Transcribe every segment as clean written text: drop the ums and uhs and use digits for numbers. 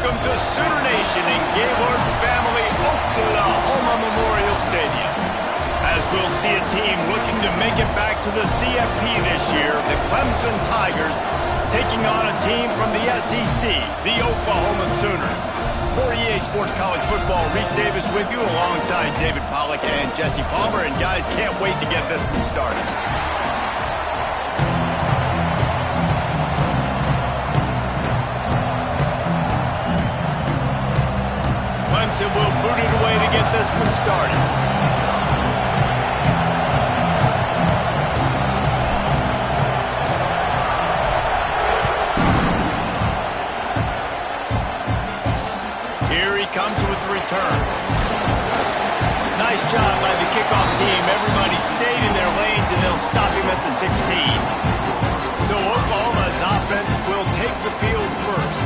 Welcome to Sooner Nation in Gaylord Family Oklahoma Memorial Stadium. As we'll see a team looking to make it back to the CFP this year, the Clemson Tigers taking on a team from the SEC, the Oklahoma Sooners. For EA Sports College Football, Reese Davis with you alongside David Pollack and Jesse Palmer. And guys, can't wait to get this one started. Clemson will boot it away to get this one started. Here he comes with the return. Nice job by the kickoff team. Everybody stayed in their lanes, and they'll stop him at the 16. So Oklahoma's offense will take the field first.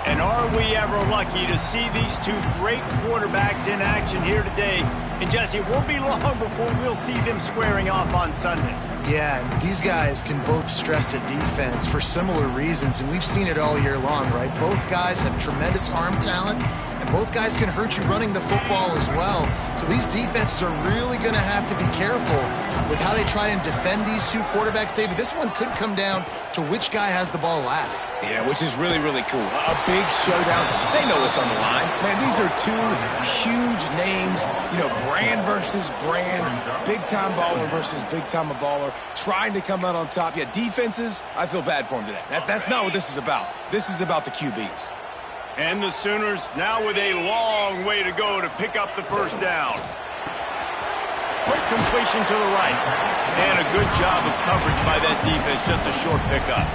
And are we ever lucky to see these two great quarterbacks in action here today? And Jesse, it won't be long before we'll see them squaring off on Sundays. Yeah, and these guys can both stress a defense for similar reasons, and we've seen it all year long, right? Both guys have tremendous arm talent, and both guys can hurt you running the football as well. So these defenses are really going to have to be careful with how they try and defend these two quarterbacks, David. This one could come down to which guy has the ball last. Yeah, which is really, really cool. A big showdown. They know what's on the line. Man, these are two huge names, you know, brand versus brand, big-time baller versus big-time baller, trying to come out on top. Yeah, defenses, I feel bad for them today. That's not what this is about. This is about the QBs. And the Sooners now with a long way to go to pick up the first down. Quick completion to the right. And a good job of coverage by that defense. Just a short pickup.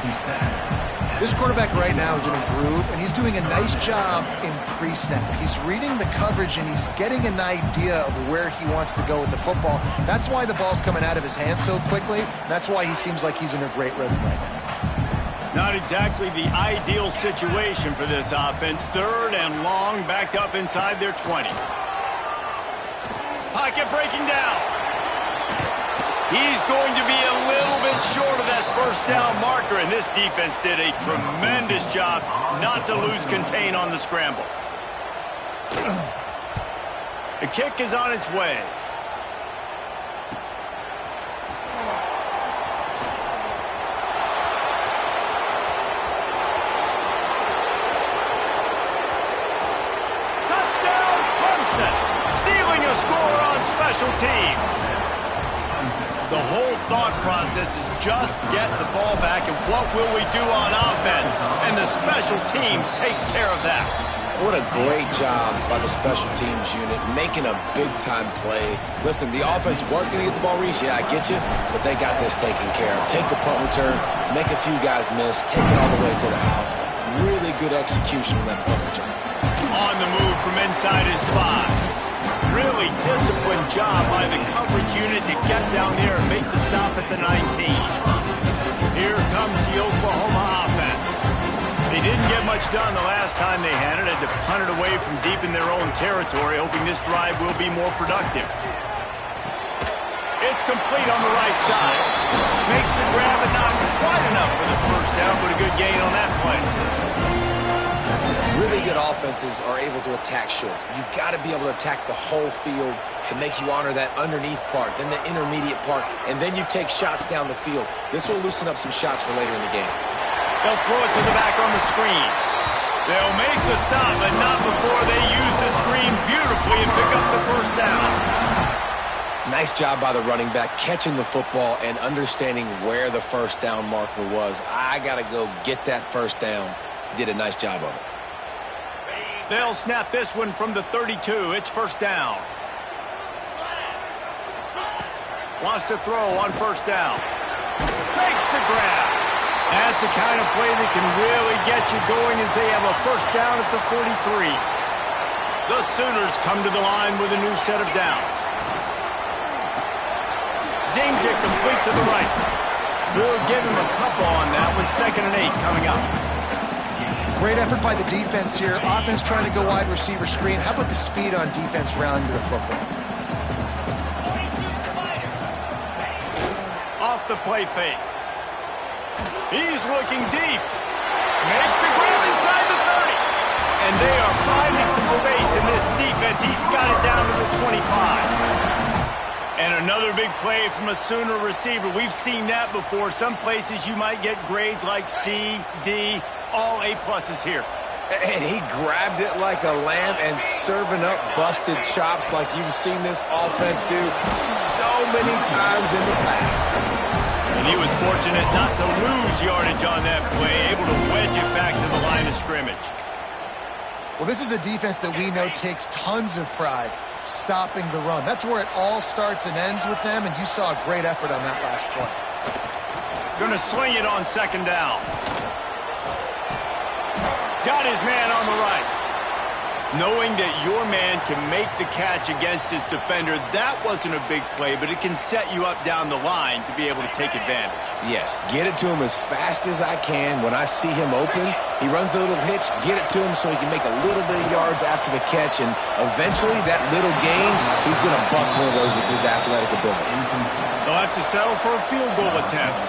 This quarterback right now is in a groove, and he's doing a nice job in pre-snap. He's reading the coverage, and he's getting an idea of where he wants to go with the football. That's why the ball's coming out of his hands so quickly. That's why he seems like he's in a great rhythm right now. Not exactly the ideal situation for this offense. Third and long, backed up inside their 20. Pocket breaking down. He's going to be a little bit short of that first down marker, and this defense did a tremendous job not to lose contain on the scramble. The kick is on its way. Touchdown, Clemson! Stealing a score on special teams. The whole thought process is just get the ball back, and what will we do on offense? And the special teams takes care of that. What a great job by the special teams unit, making a big-time play. Listen, the offense was going to get the ball reached. Yeah, I get you, but they got this taken care of. Take the punt return, make a few guys miss, take it all the way to the house. Really good execution on that punt return. On the move from inside his 5. Really disciplined job by the coverage unit to get down there and make the stop at the 19. Here comes the Oklahoma offense. They didn't get much done the last time they had it. Had to punt it away from deep in their own territory, hoping this drive will be more productive. It's complete on the right side. Makes the grab, but not quite enough for the first down, but a good gain on that play. Really good offenses are able to attack short. You've got to be able to attack the whole field to make you honor that underneath part, then the intermediate part, and then you take shots down the field. This will loosen up some shots for later in the game. They'll throw it to the back on the screen. They'll make the stop, but not before they use the screen beautifully and pick up the first down. Nice job by the running back, catching the football and understanding where the first down marker was. I got to go get that first down. He did a nice job of it. They'll snap this one from the 32. It's first down. Wants to throw on first down. Makes the grab. That's the kind of play that can really get you going as they have a first down at the 43. The Sooners come to the line with a new set of downs. Zings it complete to the right. We'll give him a couple on that with 2nd and 8 coming up. Great effort by the defense here. Offense trying to go wide receiver screen. How about the speed on defense rallying to the football? Off the play fake. He's looking deep. Makes the grab inside the 30. And they space in this defense. He's got it down to the 25. And another big play from a Sooner receiver. We've seen that before. Some places you might get grades like C, D, all A-pluses here. And he grabbed it like a lamb and serving up busted chops like you've seen this offense do so many times in the past. And he was fortunate not to lose yardage on that play, able to wedge it back to the line of scrimmage. Well, this is a defense that we know takes tons of pride stopping the run. That's where it all starts and ends with them, and you saw a great effort on that last play. Going to sling it on second down. Got his man on the right. Knowing that your man can make the catch against his defender, that wasn't a big play, but it can set you up down the line to be able to take advantage. Yes, get it to him as fast as I can. When I see him open, he runs the little hitch, get it to him so he can make a little bit of yards after the catch, and eventually that little gain, he's going to bust one of those with his athletic ability. They'll have to settle for a field goal attempt.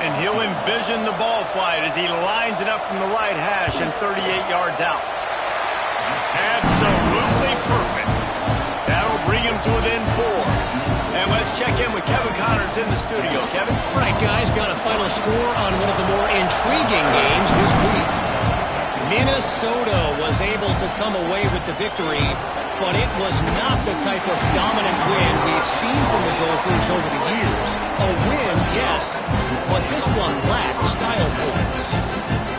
And he'll envision the ball flight as he lines it up from the right hash and 38 yards out. Absolutely perfect. That'll bring him to within 4. And let's check in with Kevin Connors in the studio. Kevin? Right, guys, got a final score on one of the more intriguing games this week. Minnesota was able to come away with the victory, but it was not the type of dominant win we've seen from the Gophers over the years. A win, yes, but this one lacked style points.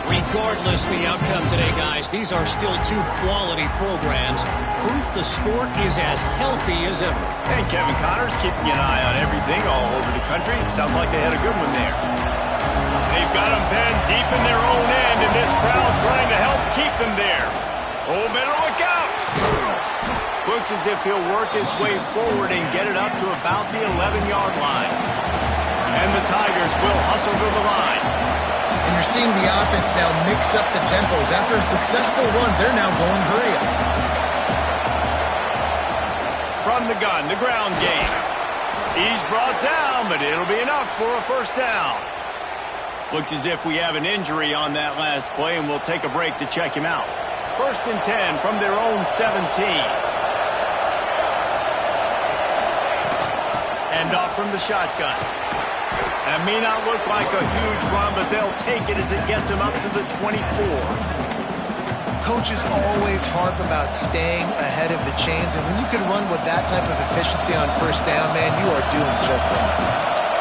Regardless the outcome today, guys, these are still two quality programs. Proof the sport is as healthy as ever. And Kevin Connors keeping an eye on everything all over the country. Sounds like they had a good one there. They've got them pinned deep in their own end, and this crowd trying to help keep them there. Oh, better look out! Looks as if he'll work his way forward and get it up to about the 11-yard line. And the Tigers will hustle to the line. And you're seeing the offense now mix up the tempos. After a successful run, they're now going hurry up. From the gun, the ground game. He's brought down, but it'll be enough for a first down. Looks as if we have an injury on that last play, and we'll take a break to check him out. 1st and 10 from their own 17. Hand off from the shotgun. That may not look like a huge run, but they'll take it as it gets them up to the 24. Coaches always harp about staying ahead of the chains, and when you can run with that type of efficiency on first down, man, you are doing just that.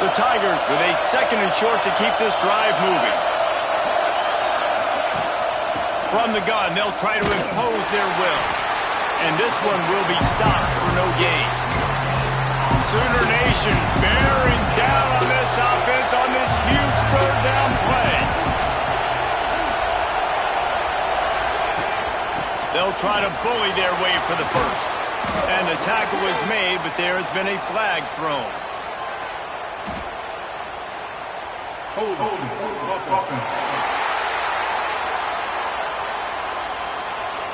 The Tigers with a 2nd and short to keep this drive moving. From the gun, they'll try to impose their will. And this one will be stopped for no gain. Sooner Nation bearing down on this offense on this huge 3rd down play. They'll try to bully their way for the first. And the tackle is made, but there has been a flag thrown.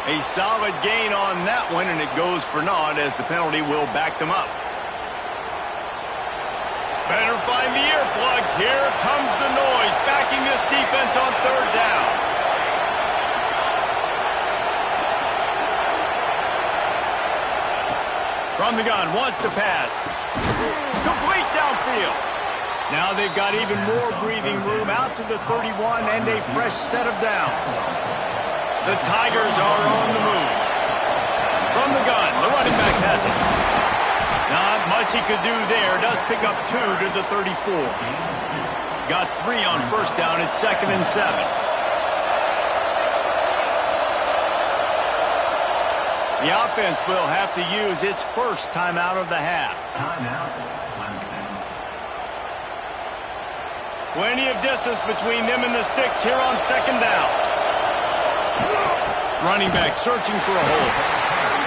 A solid gain on that one, and it goes for naught as the penalty will back them up. Better find the earplugs. Here comes the noise, backing this defense on 3rd down. From the gun, wants to pass. Complete downfield. Now they've got even more breathing room out to the 31 and a fresh set of downs. The Tigers are on the move. From the gun, the running back has it. Not much he could do there. Does pick up 2 to the 34. Got 3 on first down. It's 2nd and 7. The offense will have to use its first timeout of the half. Plenty of distance between them and the sticks here on 2nd down. Running back searching for a hole.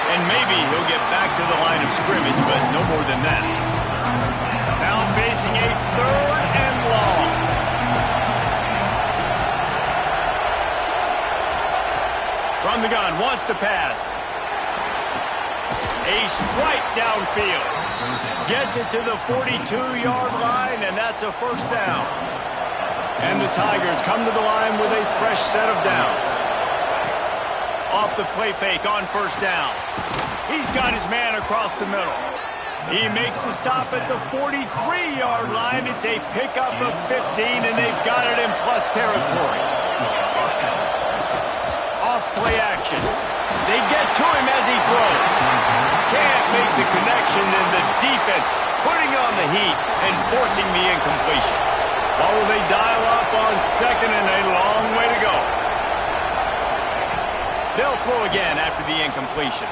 And maybe he'll get back to the line of scrimmage, but no more than that. Now facing a 3rd and long. From the gun, wants to pass. A strike downfield. Gets it to the 42-yard line, and that's a first down. And the Tigers come to the line with a fresh set of downs. Off the play fake on first down. He's got his man across the middle. He makes the stop at the 43-yard line. It's a pickup of 15, and they've got it in plus territory. Off play action. They get to him as he throws. Can't make the connection, and the defense putting on the heat and forcing the incompletion. What will they dial up on second and a long way to go? They'll throw again after the incompletion.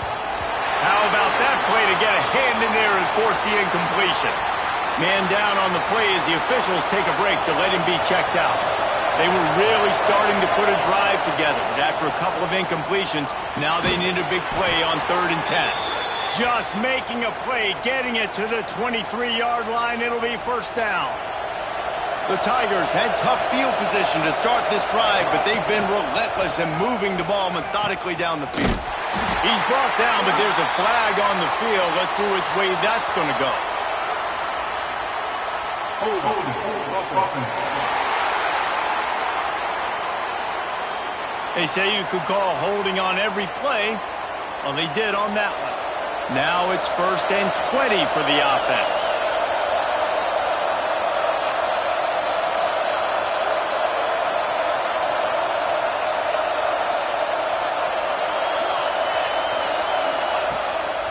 How about that play to get a hand in there and force the incompletion? Man down on the play as the officials take a break to let him be checked out. They were really starting to put a drive together, but after a couple of incompletions, now they need a big play on 3rd and 10. Just making a play, getting it to the 23-yard line. It'll be first down. The Tigers had tough field position to start this drive, but they've been relentless in moving the ball methodically down the field. He's brought down, but there's a flag on the field. Let's see which way that's going to go. They say you could call holding on every play. Well, they did on that one. Now it's 1st and 20 for the offense.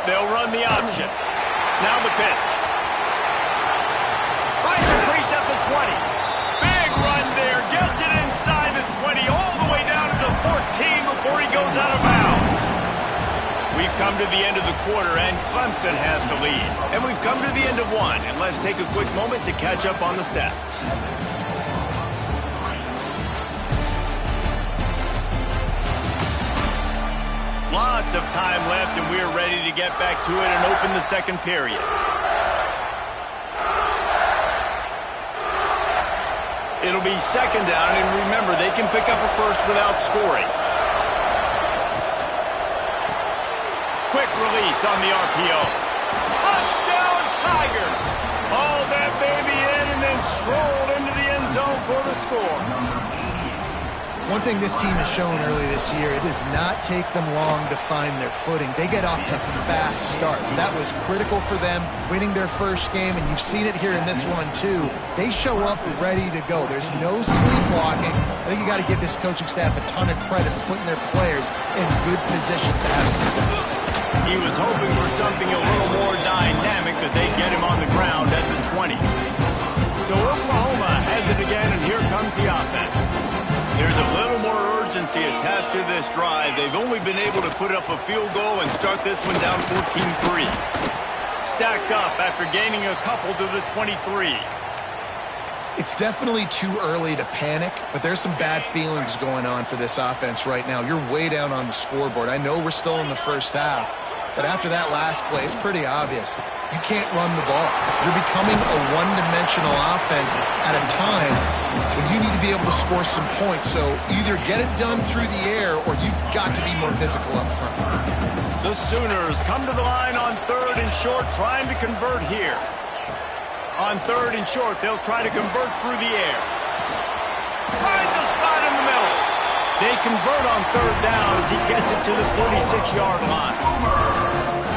They'll run the option. Now the pitch. Finds the crease at the 20. Big run there. Gets it inside the 20, all the way down to the 14 before he goes out of bounds. We've come to the end of the quarter, and Clemson has the lead. And we've come to the end of one, and let's take a quick moment to catch up on the stats. Lots of time left, and we're ready to get back to it and open the second period. It'll be second down, and remember, they can pick up a first without scoring. Quick release on the RPO. Touchdown, Tigers! Hauled that baby in and then strolled into the end zone for the score. One thing this team has shown early this year, it does not take them long to find their footing. They get off to fast starts. That was critical for them, winning their first game, and you've seen it here in this one too. They show up ready to go. There's no sleepwalking. I think you got to give this coaching staff a ton of credit for putting their players in good positions to have success. He was hoping for something a little more dynamic, that they get him on the ground at the 20. So Oklahoma has it again, and here comes the offense. There's a little more urgency attached to this drive. They've only been able to put up a field goal and start this one down 14-3. Stacked up after gaining a couple to the 23. It's definitely too early to panic, but there's some bad feelings going on for this offense right now. You're way down on the scoreboard. I know we're still in the first half, but after that last play, it's pretty obvious. You can't run the ball. You're becoming a one-dimensional offense at a time when you need to be able to score some points. So either get it done through the air or you've got to be more physical up front. The Sooners come to the line on 3rd and short, trying to convert here. On 3rd and short, they'll try to convert through the air. Finds a spot in the middle. They convert on 3rd down as he gets it to the 46-yard line.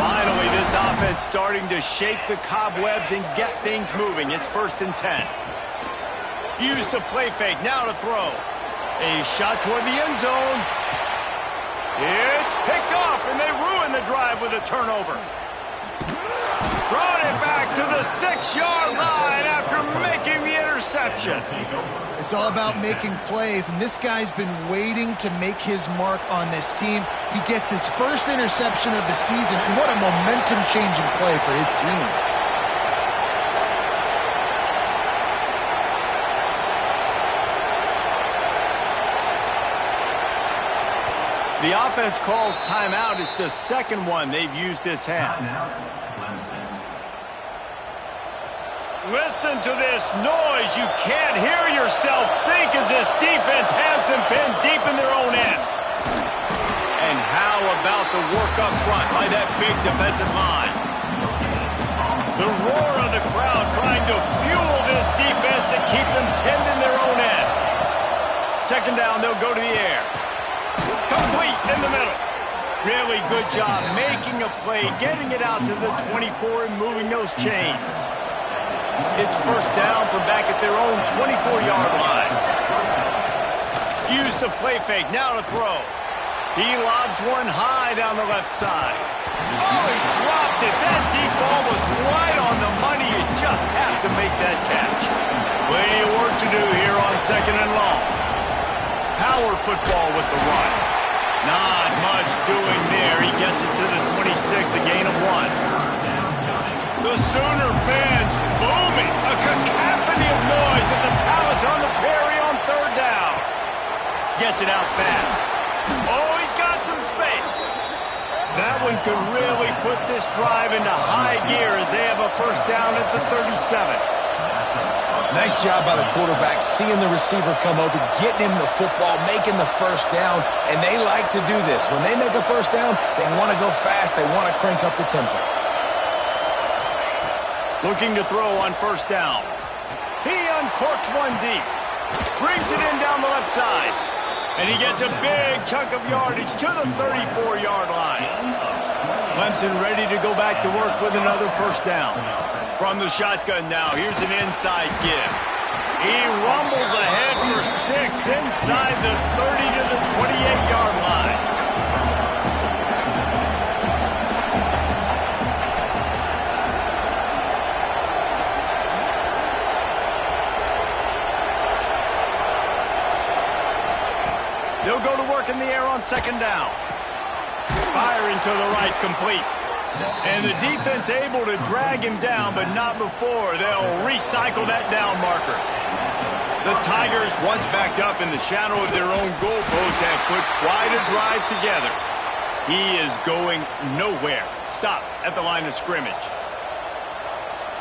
Finally, this offense starting to shake the cobwebs and get things moving. It's 1st and 10. Use the play fake, now to throw. A shot toward the end zone. It's picked off, and they ruin the drive with a turnover. Brought it back to the 6-yard line after making the interception. It's all about making plays, and this guy's been waiting to make his mark on this team. He gets his first interception of the season, and what a momentum-changing play for his team. The offense calls timeout. It's the second one they've used this half. Listen to this noise. You can't hear yourself think as this defense has them pinned deep in their own end. And how about the work up front by that big defensive line? The roar of the crowd trying to fuel this defense to keep them pinned in their own end. Second down, they'll go to the air. Complete in the middle. Really good job making a play, getting it out to the 24 and moving those chains. It's first down from back at their own 24-yard line. Use the play fake, now to throw. He lobs one high down the left side. Oh, he dropped it. That deep ball was right on the money. You just have to make that catch. Plenty of work to do here on 2nd and long. Power football with the run. Not much doing there. He gets it to the 26, a gain of 1. The Sooner fans booming. A cacophony of noise at the Palace on the Prairie on 3rd down. Gets it out fast. Oh, he's got some space. That one could really put this drive into high gear as they have a first down at the 37. Nice job by the quarterback, seeing the receiver come open, getting him the football, making the first down, and they like to do this. When they make a first down, they want to go fast, they want to crank up the tempo. Looking to throw on first down. He uncorks one deep. Brings it in down the left side. And he gets a big chunk of yardage to the 34-yard line. Clemson ready to go back to work with another first down. From the shotgun now, here's an inside give. He rumbles ahead for 6 inside the 30 to the 28-yard line. They'll go to work in the air on 2nd down. Firing to the right, complete. And the defense able to drag him down, but not before. They'll recycle that down marker. The Tigers, once backed up in the shadow of their own goalpost, have put quite a drive together. He is going nowhere. Stop at the line of scrimmage.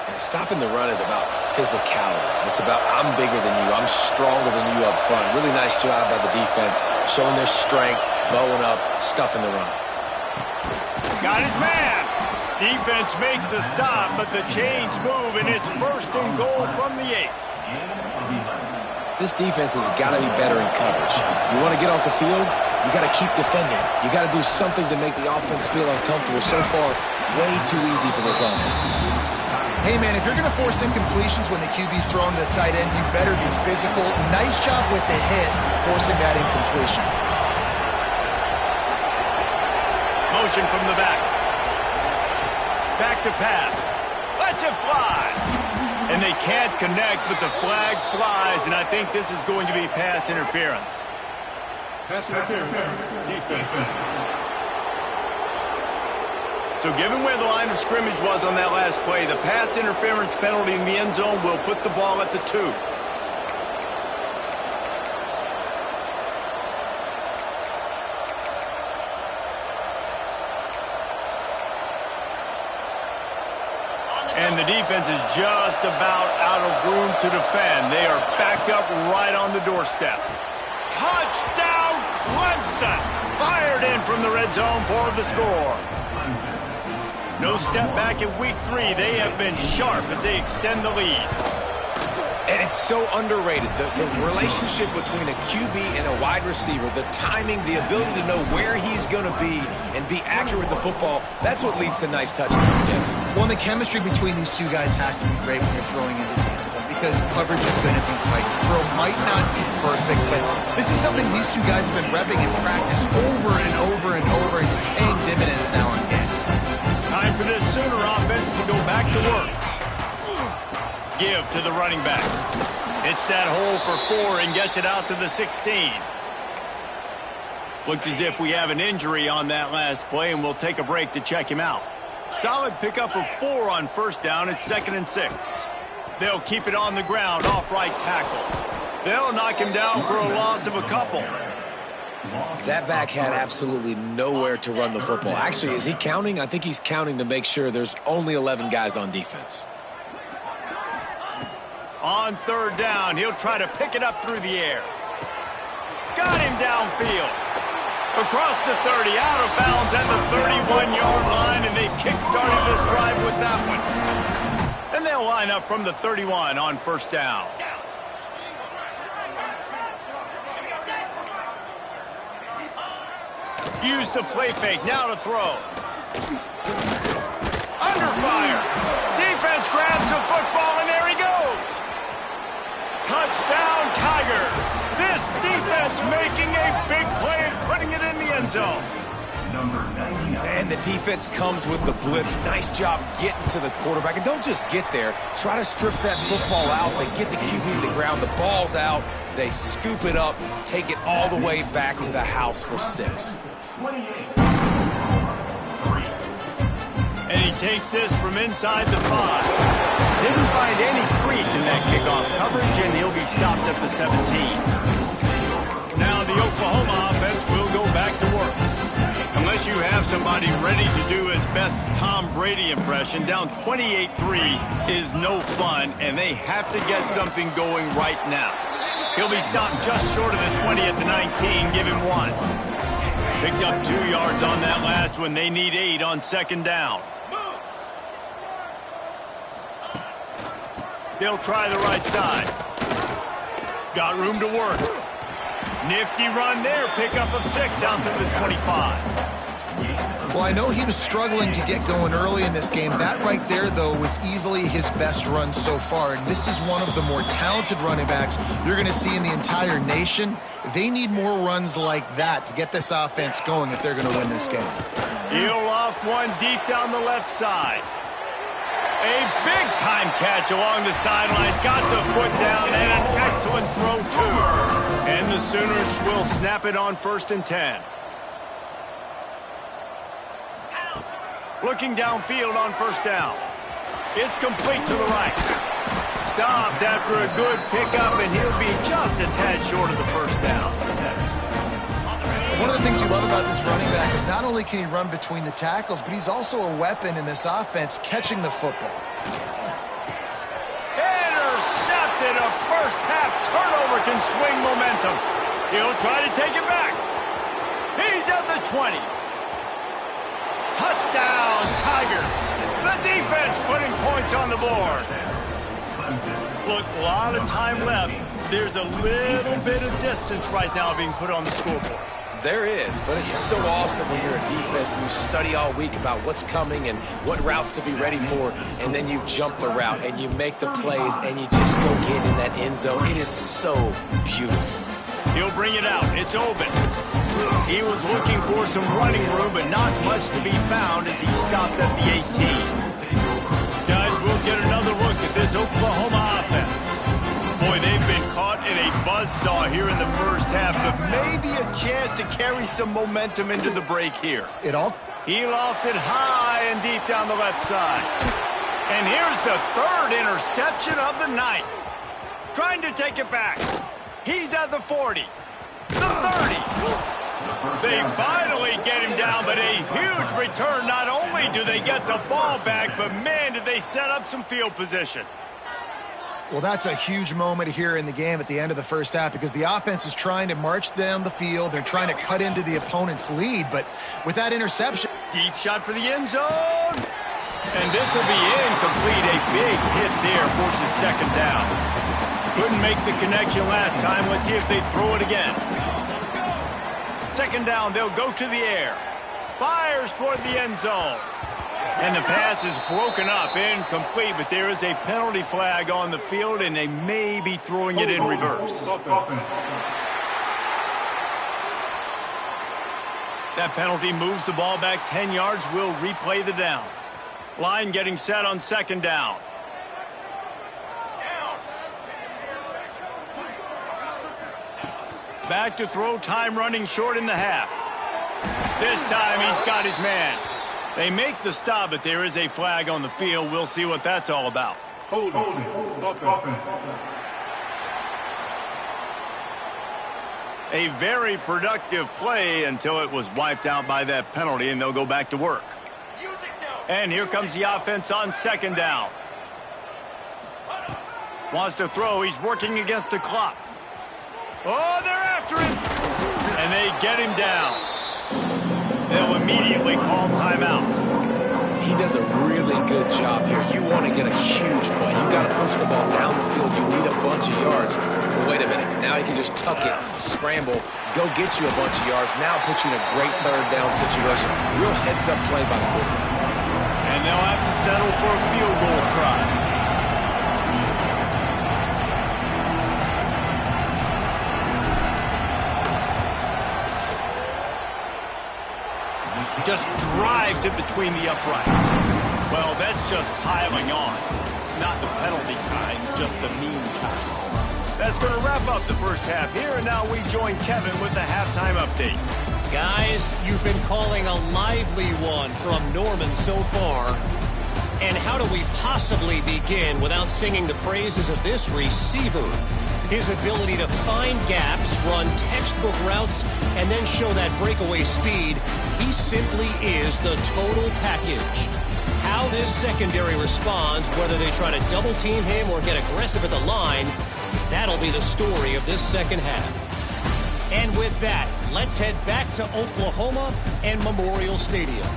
And stopping the run is about physicality. It's about I'm bigger than you, I'm stronger than you up front. Really nice job by the defense, showing their strength, bowing up, stuffing the run. Got his man. Defense makes a stop, but the chains move, and it's 1st and goal from the 8. This defense has got to be better in coverage. You want to get off the field, you got to keep defending. You got to do something to make the offense feel uncomfortable. So far, way too easy for this offense. Hey, man, if you're going to force incompletions when the QB's throwing to the tight end, you better be physical. Nice job with the hit, forcing that incompletion. Motion from the back. Back to pass. Lets it fly. And they can't connect, but the flag flies, and I think this is going to be pass interference. Pass interference. Defense. So given where the line of scrimmage was on that last play, the pass interference penalty in the end zone will put the ball at the 2. And the defense is just about out of room to defend. They are backed up right on the doorstep. Touchdown, Clemson! Fired in from the red zone for the score. No step back in week 3. They have been sharp as they extend the lead. And it's so underrated. The relationship between a QB and a wide receiver, the timing, the ability to know where he's going to be and be accurate with the football, that's what leads to nice touchdowns, Jesse. Well, the chemistry between these two guys has to be great when you're throwing into the end zone because coverage is going to be tight. The throw might not be perfect, but this is something these two guys have been repping in practice over and over and over, and it's paying dividends now on game. Time for this Sooner offense to go back to work. Give to the running back. It's that hole for 4 and gets it out to the 16. Looks as if we have an injury on that last play, and we'll take a break to check him out. Solid pickup of 4 on first down. It's 2nd and 6. They'll keep it on the ground off right tackle. They'll knock him down for a loss of a couple. That back had absolutely nowhere to run the football. Actually, is he counting? I think he's counting to make sure there's only 11 guys on defense. On 3rd down, he'll try to pick it up through the air. Got him downfield. Across the 30, out of bounds at the 31-yard line, and they kick-started this drive with that one. And they'll line up from the 31 on first down. Use the play fake. Now to throw. Under fire. Defense grabs the football, and there he goes. Touchdown, Tigers. This defense making a big play and putting it in the end zone. And the defense comes with the blitz. Nice job getting to the quarterback. And don't just get there. Try to strip that football out. They get the QB to the ground. The ball's out. They scoop it up, take it all the way back to the house for 6. And he takes this from inside the 5. Didn't find any crease in that kickoff coverage, and he'll be stopped at the 17. Now the Oklahoma offense will go back to work. Unless you have somebody ready to do his best Tom Brady impression, down 28-3 is no fun, and they have to get something going right now. He'll be stopped just short of the 20 at the 19. Give him 1. Picked up 2 yards on that last one. They need 8 on second down. They'll try the right side. Got room to work. Nifty run there. Pickup of 6 out to the 25. Well, I know he was struggling to get going early in this game. That right there, though, was easily his best run so far. And this is one of the more talented running backs you're going to see in the entire nation. They need more runs like that to get this offense going if they're going to win this game. He'll loft one deep down the left side. A big-time catch along the sidelines. Got the foot down and an excellent throw, too. And the Sooners will snap it on 1st and 10. Looking downfield on 1st down. It's complete to the right. Stopped after a good pickup, and he'll be just a tad short of the 1st down. One of the things you love about this running back is not only can he run between the tackles, but he's also a weapon in this offense catching the football. Intercepted. A first-half turnover can swing momentum. He'll try to take it back. He's at the 20. Touchdown, Tigers. The defense putting points on the board. Look, a lot of time left. There's a little bit of distance right now being put on the scoreboard. There is, but it's so awesome when you're a defense and you study all week about what's coming and what routes to be ready for, and then you jump the route and you make the plays and you just go get in that end zone. It is so beautiful. He'll bring it out. It's open. He was looking for some running room, but not much to be found as he stopped at the 18. Guys, we'll get another look at this Oklahoma offense. Boy, they've been caught in a buzzsaw here in the first half, but maybe a chance to carry some momentum into the break here. He lofted high and deep down the left side. And here's the 3rd interception of the night. Trying to take it back. He's at the 40. The 30. They finally get him down, but a huge return. Not only do they get the ball back, but man, did they set up some field position. Well, that's a huge moment here in the game at the end of the first half because the offense is trying to march down the field. They're trying to cut into the opponent's lead, but with that interception... Deep shot for the end zone. And this will be incomplete. A big hit there forces second down. Couldn't make the connection last time. Let's see if they throw it again. Second down, they'll go to the air. Fires toward the end zone. And the pass is broken up, incomplete, but there is a penalty flag on the field, and they may be throwing it in reverse. That penalty moves the ball back 10 yards. We'll replay the down. Line getting set on second down. Back to throw, time running short in the half. This time he's got his man. They make the stop, but there is a flag on the field. We'll see what that's all about. Hold it. A very productive play until it was wiped out by that penalty, and they'll go back to work. And here comes the offense on second down. Wants to throw. He's working against the clock. Oh, they're after him. And they get him down. They'll immediately call timeout. he does a really good job here. You want to get a huge play. You got to push the ball down the field. You need a bunch of yards. But wait a minute. Now he can just tuck it, scramble, go get you a bunch of yards. Now put you in a great third down situation. Real heads-up play by the quarterback. And they'll have to settle for a field goal try. Just drives it between the uprights. Well, that's just piling on. Not the penalty kind, just the mean kind. That's going to wrap up the first half here, and now we join Kevin with the halftime update. Guys, you've been calling a lively one from Norman so far. And how do we possibly begin without singing the praises of this receiver? His ability to find gaps, run textbook routes, and then show that breakaway speed. He simply is the total package. How this secondary responds, whether they try to double team him or get aggressive at the line, that'll be the story of this second half. And with that, let's head back to Oklahoma and Memorial Stadium.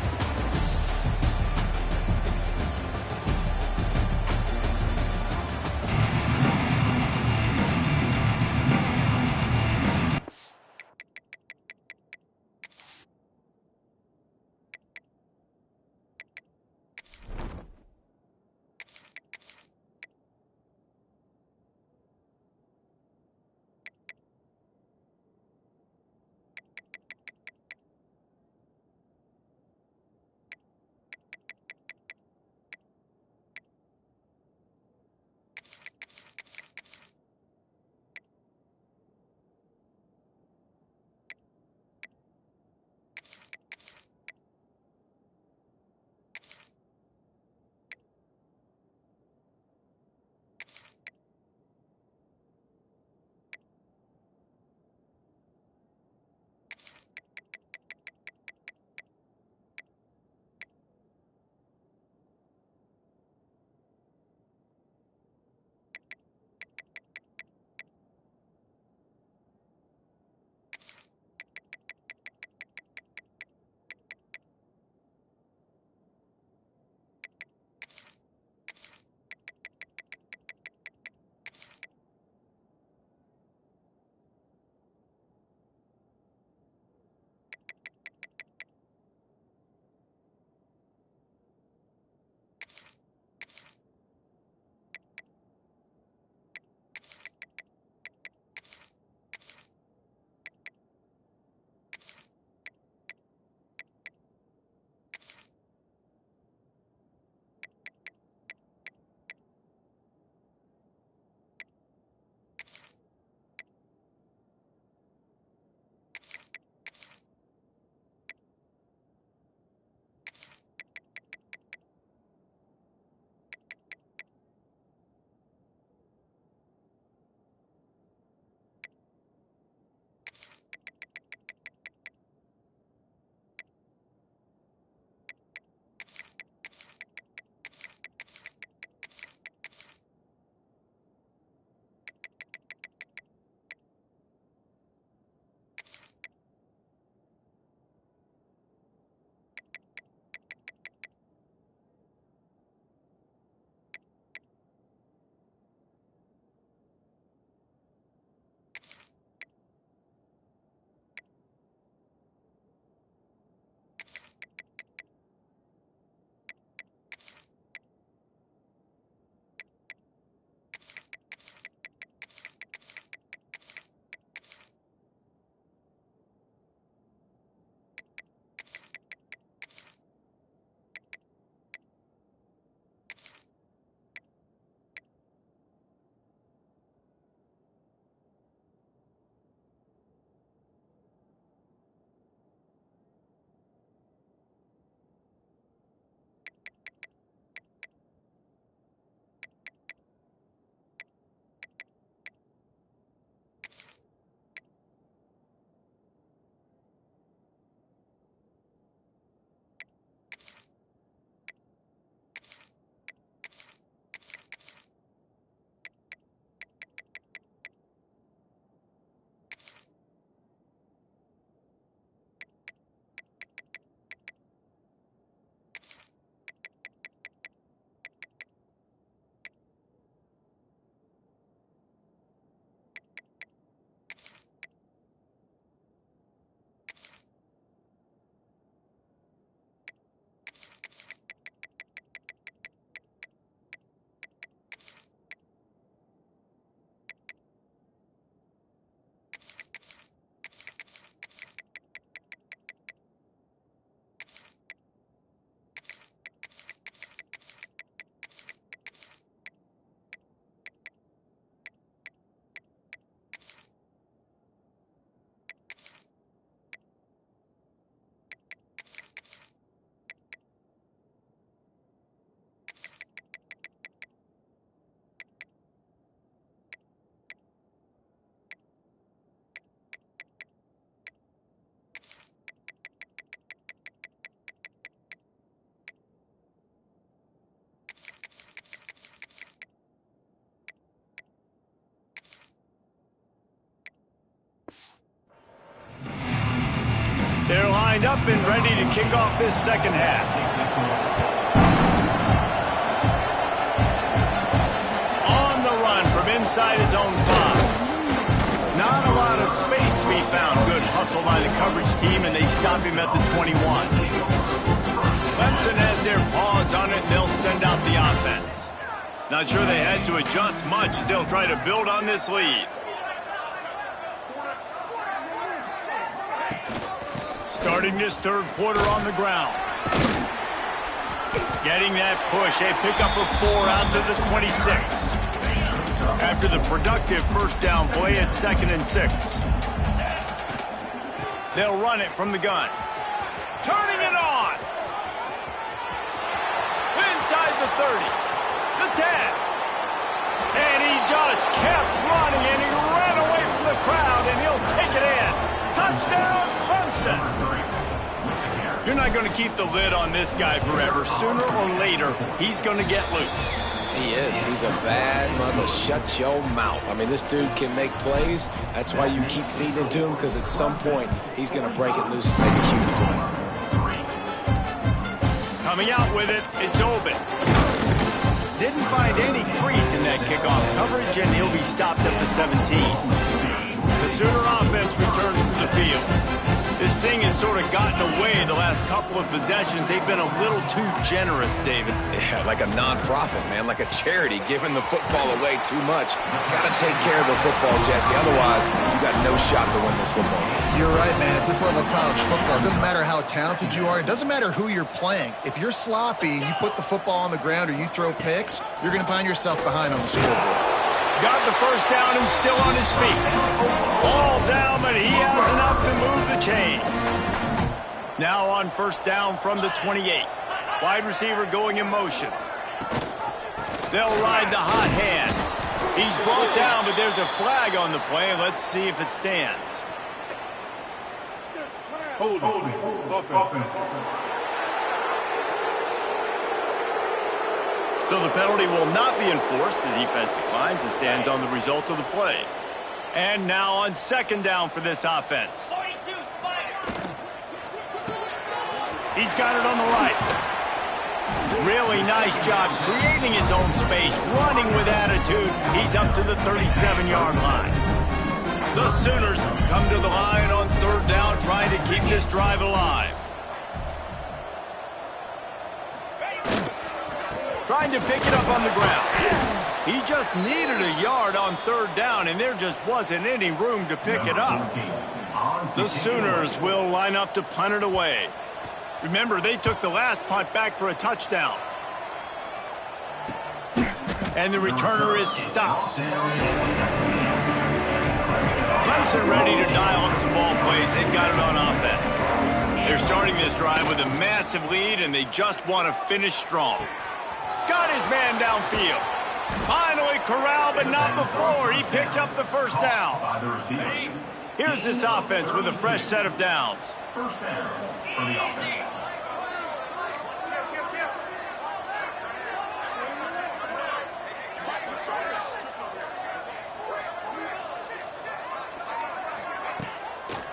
up and ready to kick off this second half. On the run from inside his own 5. Not a lot of space to be found. Good hustle by the coverage team, and they stop him at the 21. Clemson has their paws on it, and they'll send out the offense. Not sure they had to adjust much as they'll try to build on this lead. Starting this third quarter on the ground. Getting that push. A pickup of 4 out to the 26. After the productive first down play at 2nd and 6. They'll run it from the gun. Turning it on. Inside the 30. The 10. And he just kept running, and he ran away from the crowd, and he'll take it in. Touchdown, Clemson. You're not going to keep the lid on this guy forever. Sooner or later, he's going to get loose. He is. He's a bad mother. Shut your mouth. I mean, this dude can make plays. That's why you keep feeding it to him, because at some point, he's going to break it loose and make a huge play. Coming out with it, it's open. Didn't find any crease in that kickoff coverage, and he'll be stopped at the 17. The Sooner offense returns to the field. This thing has sort of gotten away the last couple of possessions. They've been a little too generous, David. Yeah, like a non-profit, man, like a charity, giving the football away too much. Got to take care of the football, Jesse. Otherwise, you got no shot to win this football game. You're right, man. At this level of college football, it doesn't matter how talented you are. It doesn't matter who you're playing. If you're sloppy and you put the football on the ground or you throw picks, you're going to find yourself behind on the scoreboard. Got the first down and still on his feet. Ball down, but he has enough to move the chains. Now on first down from the 28. Wide receiver going in motion. They'll ride the hot hand. He's brought down, but there's a flag on the play. Let's see if it stands. Hold it. So the penalty will not be enforced. The defense declines and stands on the result of the play. And now on second down for this offense. He's got it on the right. Really nice job creating his own space, running with attitude. He's up to the 37-yard line. The Sooners come to the line on third down, trying to keep this drive alive. Trying to pick it up on the ground. He just needed a yard on third down, and there just wasn't any room to pick it up. The Sooners will line up to punt it away. Remember, they took the last punt back for a touchdown. And the returner is stopped. Clemson ready to dial up some ball plays. They've got it on offense. They're starting this drive with a massive lead, and they just want to finish strong. Got his man downfield. Finally corralled, but not before. He picked up the first down. Here's this offense with a fresh set of downs. First down for the offense.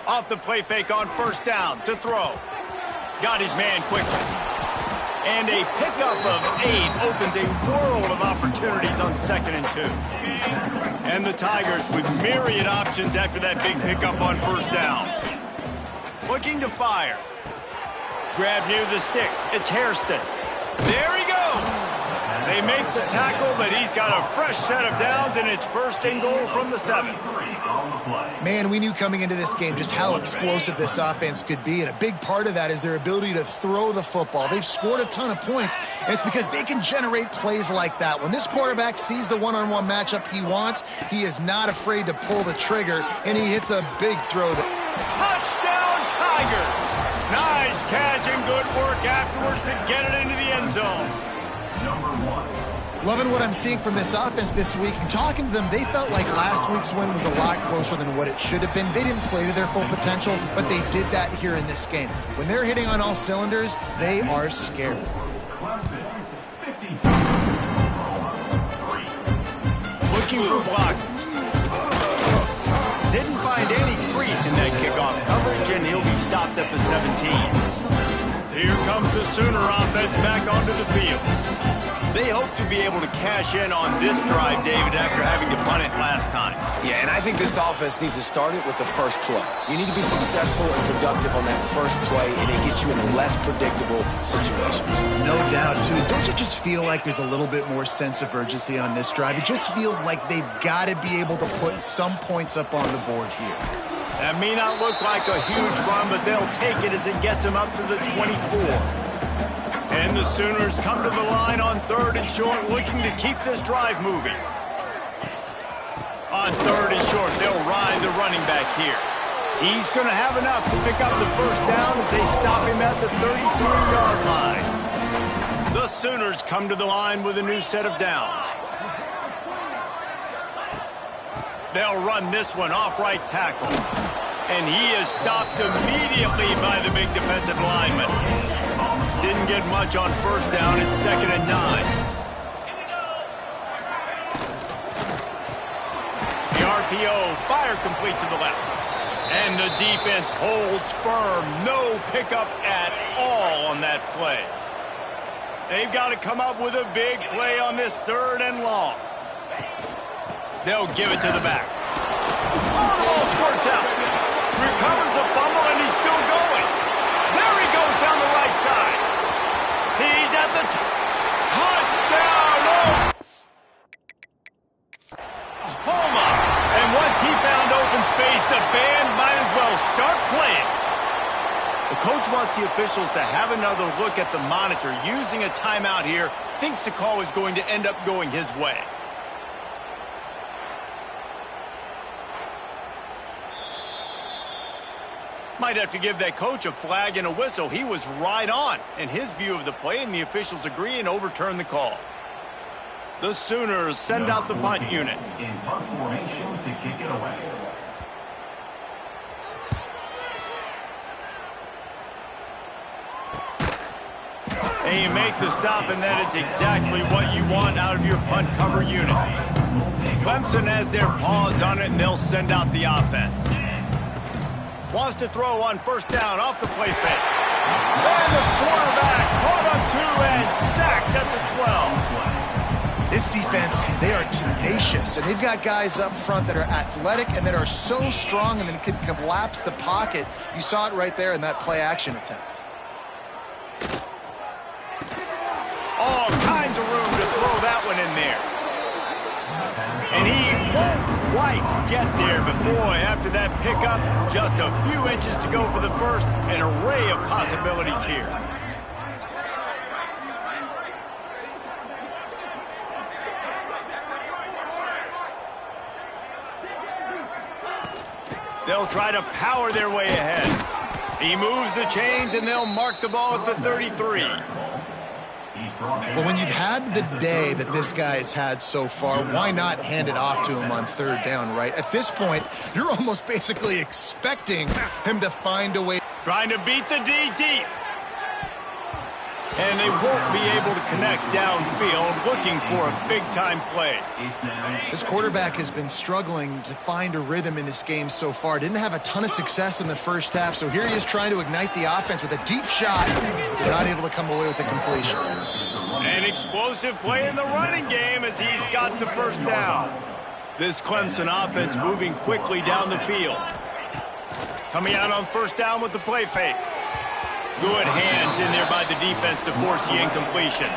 Off the play fake on first down to throw. Got his man quickly. And a pickup of 8 opens a world of opportunities on 2nd and 2. And the Tigers with myriad options after that big pickup on first down. Looking to fire. Grab near the sticks. It's Hairston. There he goes. They make the tackle, but he's got a fresh set of downs, and it's first and goal from the 7. Man, we knew coming into this game just how explosive this offense could be, and a big part of that is their ability to throw the football. They've scored a ton of points, and it's because they can generate plays like that. When this quarterback sees the one-on-one matchup he wants, he is not afraid to pull the trigger, and he hits a big throw. Touchdown, Tigers! Nice catch and good work afterwards to get it into the end zone. Loving what I'm seeing from this offense this week. And talking to them, they felt like last week's win was a lot closer than what it should have been. They didn't play to their full potential, but they did that here in this game. When they're hitting on all cylinders, they are scared. Looking for blockers. Didn't find any crease in that kickoff coverage, and he'll be stopped at the 17. comes the Sooner offense back onto the field. They hope to be able to cash in on this drive, David, after having to punt it last time. Yeah, and I think this offense needs to start it with the first play. You need to be successful and productive on that first play, and it gets you in less predictable situations. No doubt, too. Don't you just feel like there's a little bit more sense of urgency on this drive? It just feels like they've got to be able to put some points up on the board here. That may not look like a huge run, but they'll take it as it gets them up to the 24. And the Sooners come to the line on 3rd and short, looking to keep this drive moving. On 3rd and short, they'll ride the running back here. He's going to have enough to pick up the first down as they stop him at the 33-yard line. The Sooners come to the line with a new set of downs. They'll run this one off right tackle. And he is stopped immediately by the big defensive lineman. Didn't get much on first down. It's 2nd and 9. The RPO, fire complete to the left. And the defense holds firm. No pickup at all on that play. They've got to come up with a big play on this 3rd and long. They'll give it to the back. Oh, the ball squirts out. Recovers the fumble, and he's still going. There he goes down the right side. He's at the touchdown. Oh! Homa. And once he found open space, the band might as well start playing. The coach wants the officials to have another look at the monitor. Using a timeout here, thinks the call is going to end up going his way. Might have to give that coach a flag and a whistle. He was right on in his view of the play, and the officials agree and overturn the call. The Sooners send out the punt unit. In punt formation to kick it away. And you make the stop, and that is exactly what you want out of your punt cover unit. Clemson has their paws on it, and they'll send out the offense. Wants to throw on first down off the play fake. And the quarterback caught up 2 and sacked at the 12. This defense, they are tenacious, and they've got guys up front that are athletic and that are so strong and that can collapse the pocket. You saw it right there in that play-action attempt. All kinds of room to throw that one in there. And he won't quite get there, but boy, after that pickup, just a few inches to go for the first. An array of possibilities here. They'll try to power their way ahead. He moves the chains, and they'll mark the ball at the 33. Well, when you've had the day that this guy has had so far, why not hand it off to him on 3rd down, right? At this point, you're almost basically expecting him to find a way. Trying to beat the D deep. And they won't be able to connect downfield, looking for a big-time play. This quarterback has been struggling to find a rhythm in this game so far. Didn't have a ton of success in the first half, so here he is trying to ignite the offense with a deep shot, but they're not able to come away with the completion. An explosive play in the running game as he's got the first down. This Clemson offense moving quickly down the field. Coming out on first down with the play fake. Good hands in there by the defense to force the incompletion.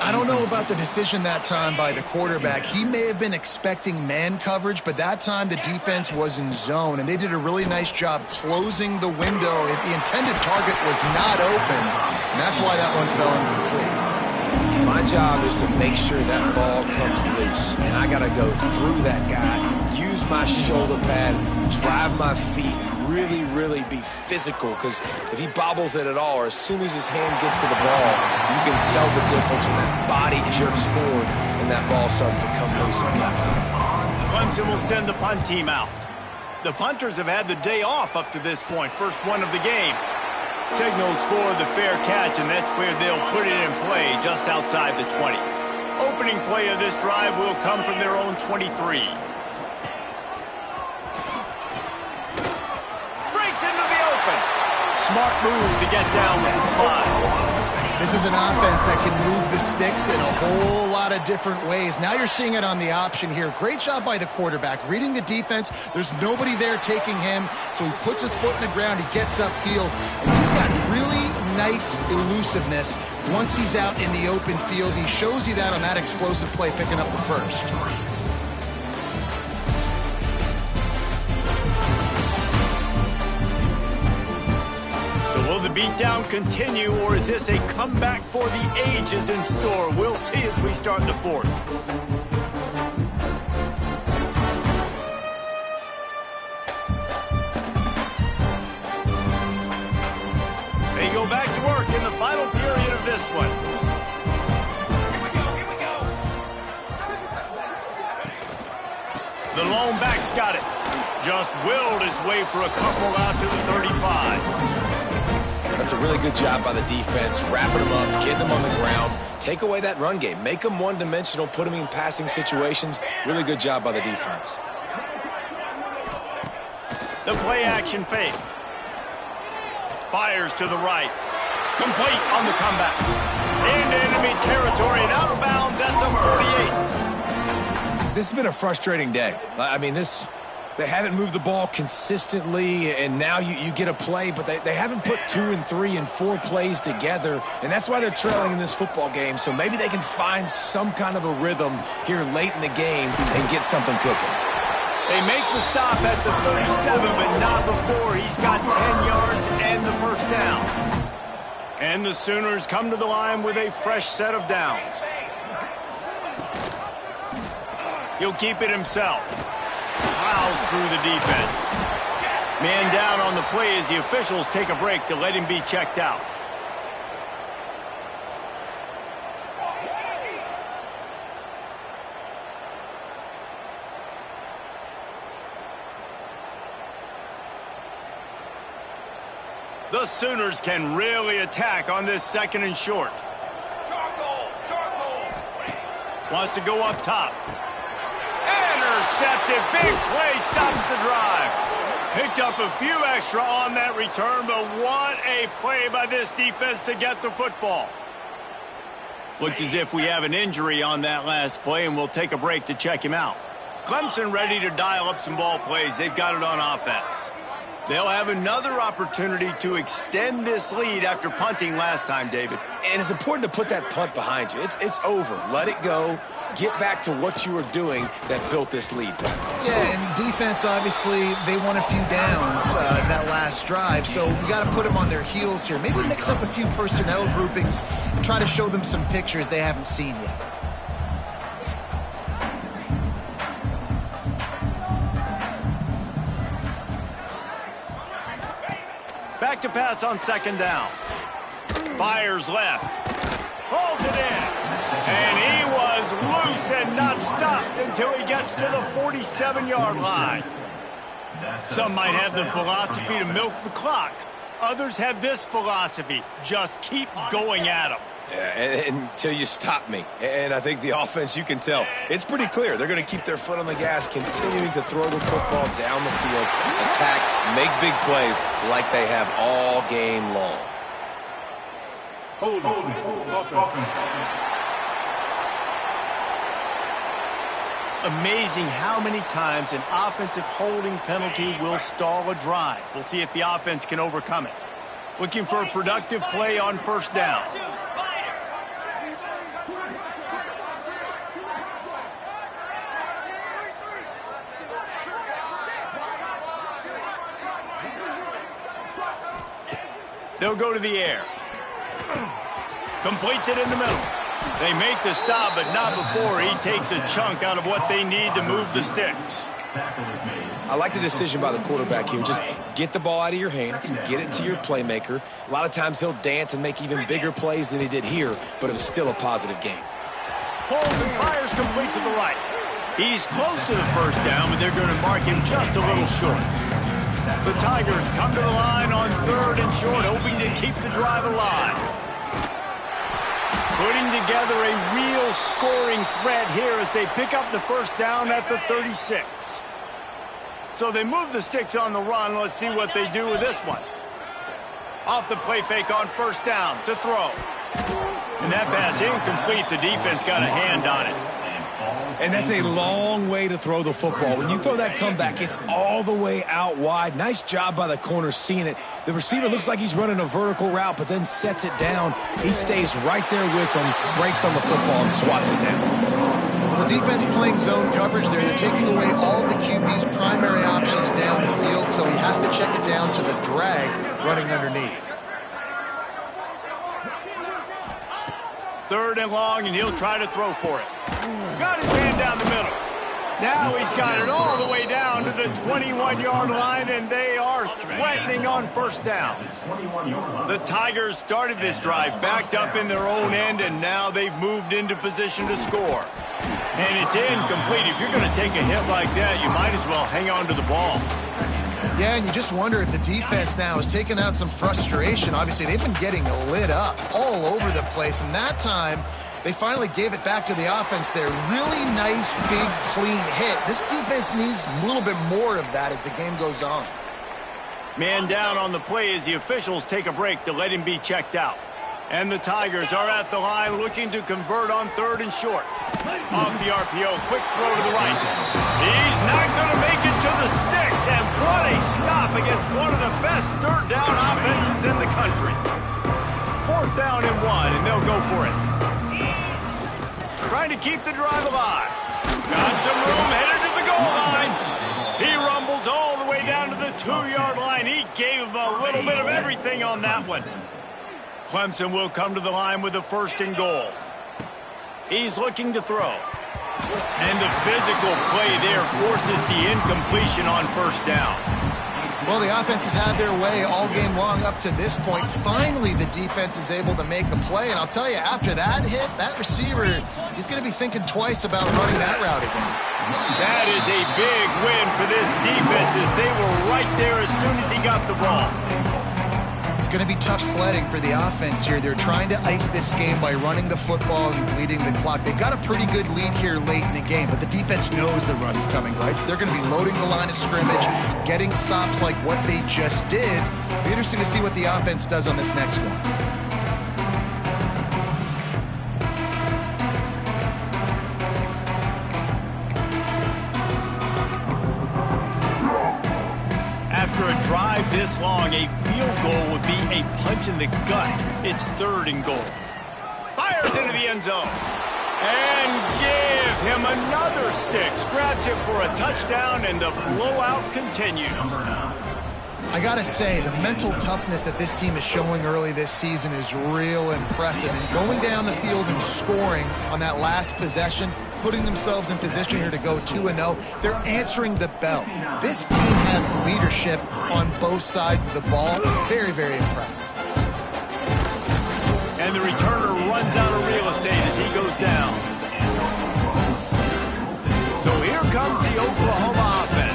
I don't know about the decision that time by the quarterback. He may have been expecting man coverage, but that time the defense was in zone, and they did a really nice job closing the window. The intended target was not open, and that's why that one fell incomplete. My job is to make sure that ball comes loose, and I got to go through that guy, use my shoulder pad, drive my feet, really be physical, because if he bobbles it at all, or as soon as his hand gets to the ball, you can tell the difference when that body jerks forward and that ball starts to come loose and pop out. Clemson will send the punt team out. The punters have had the day off up to this point, first one of the game. Signals for the fair catch, and that's where they'll put it in play just outside the 20. Opening play of this drive will come from their own 23. Into the open. Smart move to get down with the slide. This is an offense that can move the sticks in a whole lot of different ways. Now you're seeing it on the option here. Great job by the quarterback. Reading the defense, there's nobody there taking him, so he puts his foot in the ground, he gets upfield, and he's got really nice elusiveness once he's out in the open field. He shows you that on that explosive play picking up the first. Will the beatdown continue, or is this a comeback for the ages in store? We'll see as we start the fourth. They go back to work in the final period of this one. Here we go. The lone back's got it. Just willed his way for a couple out to the 35. That's a really good job by the defense, wrapping them up, getting them on the ground. Take away that run game. Make them one-dimensional, put them in passing situations. Really good job by the defense. The play-action fake. Fires to the right. Complete on the comeback. Into enemy territory and out of bounds at the 48. This has been a frustrating day. I mean, they haven't moved the ball consistently, and now you get a play, but they haven't put 2 and 3 and 4 plays together, and that's why they're trailing in this football game. So maybe they can find some kind of a rhythm here late in the game and get something cooking. They make the stop at the 37, but not before he's got 10 yards and the first down. And the Sooners come to the line with a fresh set of downs. He'll keep it himself. Plows through the defense. Man down on the play as the officials take a break to let him be checked out. The Sooners can really attack on this 2nd and short. Wants to go up top. Intercepted. Big play stops the drive. Picked up a few extra on that return, but what a play by this defense to get the football. Looks as if we have an injury on that last play, and we'll take a break to check him out. Clemson ready to dial up some ball plays. They've got it on offense. They'll have another opportunity to extend this lead after punting last time, David. And it's important to put that punt behind you. It's over. Let it go. Get back to what you were doing that built this lead. Yeah, and defense, obviously, they won a few downs that last drive, so we got to put them on their heels here. Maybe mix up a few personnel groupings and try to show them some pictures they haven't seen yet. Back to pass on 2nd down. Fires left. Pulls it in. And he was loose and not stopped until he gets to the 47-yard line. Some might have the philosophy to milk the clock. Others have this philosophy. Just keep going at them. Yeah, until you stop me. And I think the offense, you can tell, it's pretty clear. They're going to keep their foot on the gas, continuing to throw the football down the field, attack, make big plays like they have all game long. Amazing how many times an offensive holding penalty will stall a drive. We'll see if the offense can overcome it. Looking for a productive play on 1st down. They'll go to the air. Completes it in the middle. They make the stop, but not before he takes a chunk out of what they need to move the sticks. I like the decision by the quarterback here. Just get the ball out of your hands, get it to your playmaker. A lot of times he'll dance and make even bigger plays than he did here, but it was still a positive game. Pulls and fires complete to the right. He's close to the 1st down, but they're going to mark him just a little short. The Tigers come to the line on 3rd and short, hoping to keep the drive alive. Putting together a real scoring threat here as they pick up the 1st down at the 36. So they move the sticks on the run. Let's see what they do with this one. Off the play fake on 1st down to throw. And that pass incomplete. The defense got a hand on it. And that's a long way to throw the football. When you throw that comeback, it's all the way out wide. Nice job by the corner seeing it. The receiver looks like he's running a vertical route, but then sets it down. He stays right there with him, breaks on the football, and swats it down. Well, the defense playing zone coverage there. They're taking away all of the QB's primary options down the field, so he has to check it down to the drag running underneath. 3rd and long, and he'll try to throw for it. Got his man down the middle. Now he's got it all the way down to the 21-yard line, and they are threatening on 1st down. The Tigers started this drive backed up in their own end, and now they've moved into position to score. And it's incomplete. If you're going to take a hit like that, you might as well hang on to the ball. Yeah, and you just wonder if the defense now has taken out some frustration. Obviously, they've been getting lit up all over the place, and that time they finally gave it back to the offense there. Really nice, big, clean hit. This defense needs a little bit more of that as the game goes on. Man down on the play as the officials take a break to let him be checked out. And the Tigers are at the line looking to convert on 3rd and short. Off the RPO, quick throw to the right. He's not going to make it to the sticks, and what a stop against one of the best 3rd down offenses in the country. 4th down and 1, and they'll go for it. Trying to keep the drive alive. Got some room, headed to the goal line. He rumbles all the way down to the 2-yard line. He gave a little bit of everything on that one. Clemson will come to the line with the 1st and goal. He's looking to throw. And the physical play there forces the incompletion on 1st down. Well, the offense has had their way all game long up to this point. Finally, the defense is able to make a play. And I'll tell you, after that hit, that receiver, he's going to be thinking twice about running that route again. That is a big win for this defense as they were right there as soon as he got the ball. It's going to be tough sledding for the offense here. They're trying to ice this game by running the football and bleeding the clock. They've got a pretty good lead here late in the game, but the defense knows the run is coming, right? So they're going to be loading the line of scrimmage, getting stops like what they just did. It'll be interesting to see what the offense does on this next one. After a drive this long, a field goal would be a punch in the gut. It's 3rd and goal. Fires into the end zone. And give him another 6. Grabs it for a touchdown, and the blowout continues. I gotta say, the mental toughness that this team is showing early this season is real impressive. And going down the field and scoring on that last possession, putting themselves in position here to go 2-0, they're answering the bell. This team has leadership on both sides of the ball. Very, very impressive. And the returner runs out of real estate as he goes down. So here comes the Oklahoma offense.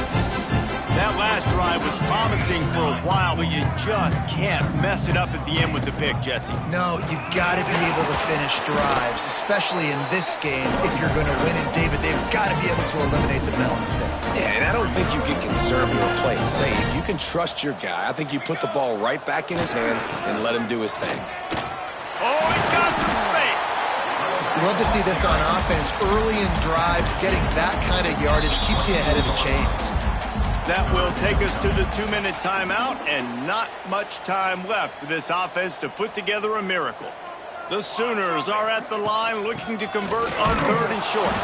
That last drive was promising for a while, but you just can't mess it up at the end with the pick, Jesse. No, you got to be able to finish drives, especially in this game if you're going to win. And David, they've got to be able to eliminate the mental mistakes. Yeah, and I don't think you get conservative or play it safe. You can trust your guy. I think you put the ball right back in his hands and let him do his thing. Oh, he's got some space. Love to see this on offense. Early in drives, getting that kind of yardage keeps you ahead of the chains. That will take us to the 2-minute timeout, and not much time left for this offense to put together a miracle. The Sooners are at the line looking to convert on 3rd and short.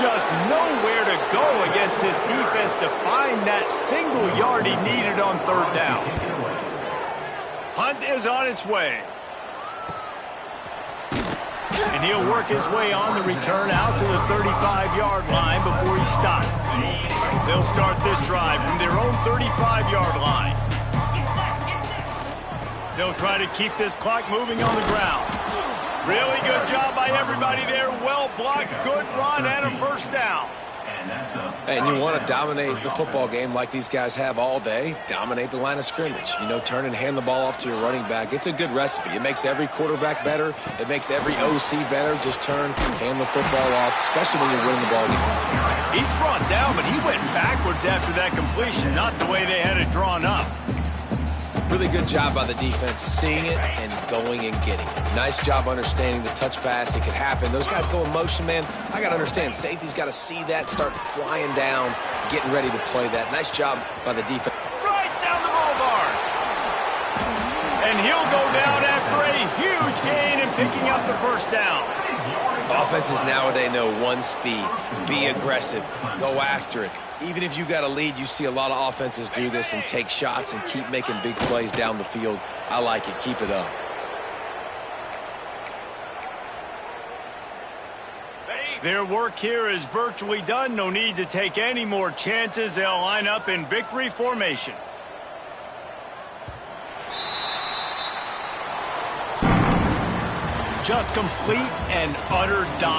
Just nowhere to go against this defense to find that single yard he needed on 3rd down. Hunt is on its way. And he'll work his way on the return out to the 35-yard line before he stops. They'll start this drive from their own 35-yard line. They'll try to keep this clock moving on the ground. Really good job by everybody there. Well blocked, good run, and a 1st down. And you want to dominate the football game like these guys have all day, dominate the line of scrimmage. You know, turn and hand the ball off to your running back. It's a good recipe. It makes every quarterback better. It makes every OC better. Just turn, hand the football off, especially when you're winning the ball game. He's brought down, but he went backwards after that completion, not the way they had it drawn up. Really good job by the defense seeing it and going and getting it. Nice job understanding the touch pass. It could happen. Those guys go in motion, man. I got to understand. Safety's got to see that, start flying down, getting ready to play that. Nice job by the defense. Right down the boulevard. And he'll go down after a huge gain and picking up the first down. Offenses nowadays know one speed. Be aggressive. Go after it. Even if you got a lead, you see a lot of offenses do this and take shots and keep making big plays down the field. I like it. Keep it up. Their work here is virtually done. No need to take any more chances. They'll line up in victory formation. Just complete and utter dominance.